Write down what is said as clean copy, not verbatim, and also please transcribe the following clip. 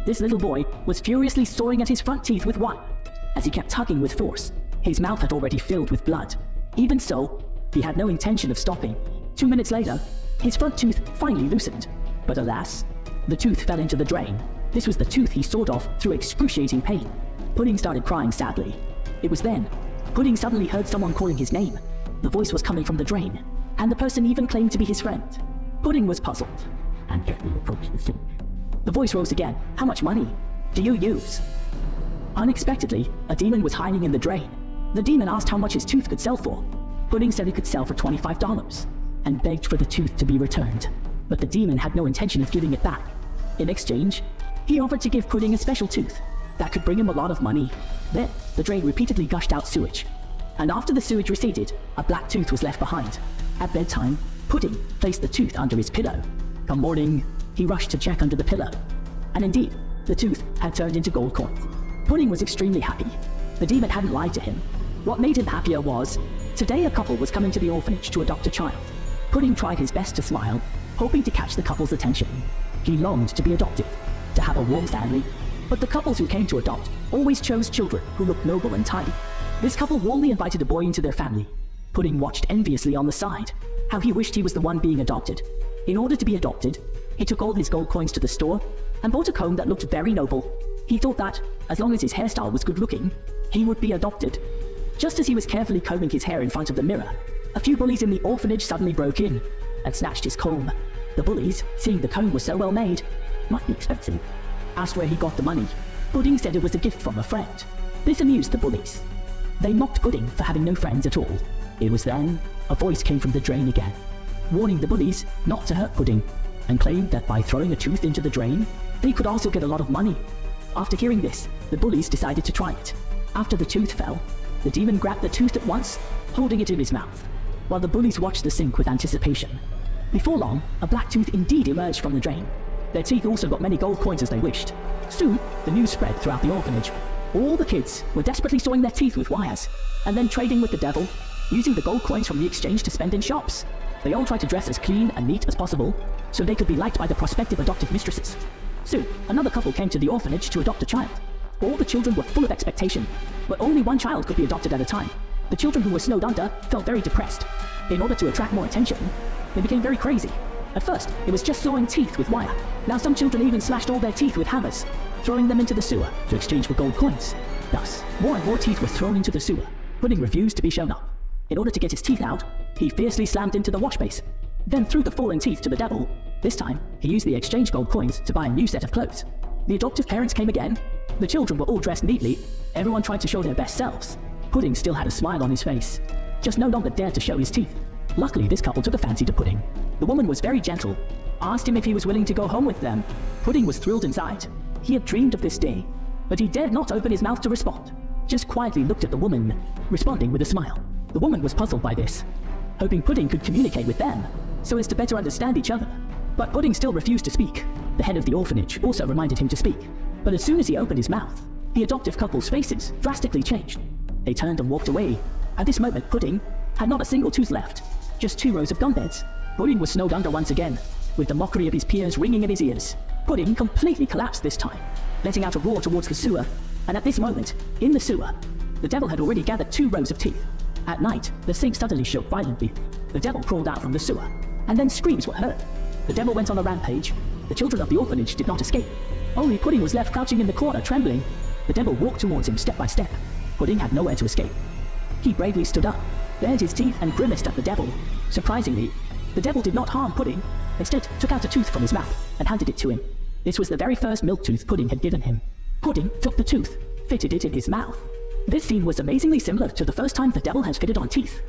This little boy was furiously sawing at his front teeth with wire. As he kept tugging with force, his mouth had already filled with blood. Even so, he had no intention of stopping. 2 minutes later, his front tooth finally loosened. But alas, the tooth fell into the drain. This was the tooth he sawed off through excruciating pain. Pudding started crying sadly. It was then Pudding suddenly heard someone calling his name. The voice was coming from the drain, and the person even claimed to be his friend. Pudding was puzzled and gently approached the sink. The voice rose again. "How much money do you use?" Unexpectedly, a demon was hiding in the drain. The demon asked how much his tooth could sell for. Pudding said it could sell for $25 and begged for the tooth to be returned. But the demon had no intention of giving it back. In exchange, he offered to give Pudding a special tooth that could bring him a lot of money. Then, the drain repeatedly gushed out sewage. And after the sewage receded, a black tooth was left behind. At bedtime, Pudding placed the tooth under his pillow. Come morning, he rushed to check under the pillow. And indeed, the tooth had turned into gold coins. Pudding was extremely happy. The demon hadn't lied to him. What made him happier was, today a couple was coming to the orphanage to adopt a child. Pudding tried his best to smile, hoping to catch the couple's attention. He longed to be adopted, to have a warm family, but the couples who came to adopt always chose children who looked noble and tidy. This couple warmly invited a boy into their family. Pudding watched enviously on the side, how he wished he was the one being adopted. In order to be adopted, he took all his gold coins to the store and bought a comb that looked very noble. He thought that, as long as his hairstyle was good looking, he would be adopted. Just as he was carefully combing his hair in front of the mirror, a few bullies in the orphanage suddenly broke in and snatched his comb. The bullies, seeing the comb was so well made, might be expensive, asked where he got the money. Pudding said it was a gift from a friend. This amused the bullies. They mocked Pudding for having no friends at all. It was then a voice came from the drain again, warning the bullies not to hurt Pudding, and claimed that by throwing a tooth into the drain, they could also get a lot of money. After hearing this, the bullies decided to try it. After the tooth fell, the demon grabbed the tooth at once, holding it in his mouth, while the bullies watched the sink with anticipation. Before long, a black tooth indeed emerged from the drain. Their teeth also got many gold coins as they wished. Soon, the news spread throughout the orphanage. All the kids were desperately sawing their teeth with wires, and then trading with the devil, using the gold coins from the exchange to spend in shops. They all tried to dress as clean and neat as possible, so they could be liked by the prospective adoptive mistresses. Soon, another couple came to the orphanage to adopt a child. All the children were full of expectation, but only one child could be adopted at a time. The children who were snowed under felt very depressed. In order to attract more attention, they became very crazy. At first, it was just sawing teeth with wire. Now some children even slashed all their teeth with hammers, throwing them into the sewer to exchange for gold coins. Thus, more and more teeth were thrown into the sewer. Pudding refused to be shown up. In order to get his teeth out, he fiercely slammed into the wash basin, then threw the fallen teeth to the devil. This time, he used the exchange gold coins to buy a new set of clothes. The adoptive parents came again. The children were all dressed neatly. Everyone tried to show their best selves. Pudding still had a smile on his face, just no longer dared to show his teeth. Luckily, this couple took a fancy to Pudding. The woman was very gentle, asked him if he was willing to go home with them. Pudding was thrilled inside. He had dreamed of this day, but he dared not open his mouth to respond, just quietly looked at the woman, responding with a smile. The woman was puzzled by this, hoping Pudding could communicate with them, so as to better understand each other. But Pudding still refused to speak. The head of the orphanage also reminded him to speak, but as soon as he opened his mouth, the adoptive couple's faces drastically changed. They turned and walked away. At this moment, Pudding had not a single tooth left, just 2 rows of gum beds. Pudding was snowed under once again, with the mockery of his peers ringing in his ears. Pudding completely collapsed this time, letting out a roar towards the sewer, and at this moment, in the sewer, the devil had already gathered 2 rows of teeth. At night, the sink suddenly shook violently. The devil crawled out from the sewer, and then screams were heard. The devil went on a rampage. The children of the orphanage did not escape. Only Pudding was left crouching in the corner, trembling. The devil walked towards him step by step. Pudding had nowhere to escape. He bravely stood up, bared his teeth and grimaced at the devil. Surprisingly, the devil did not harm Pudding. Instead, took out a tooth from his mouth and handed it to him. This was the very first milk tooth Pudding had given him. Pudding took the tooth, fitted it in his mouth. This scene was amazingly similar to the first time the devil had fitted on teeth.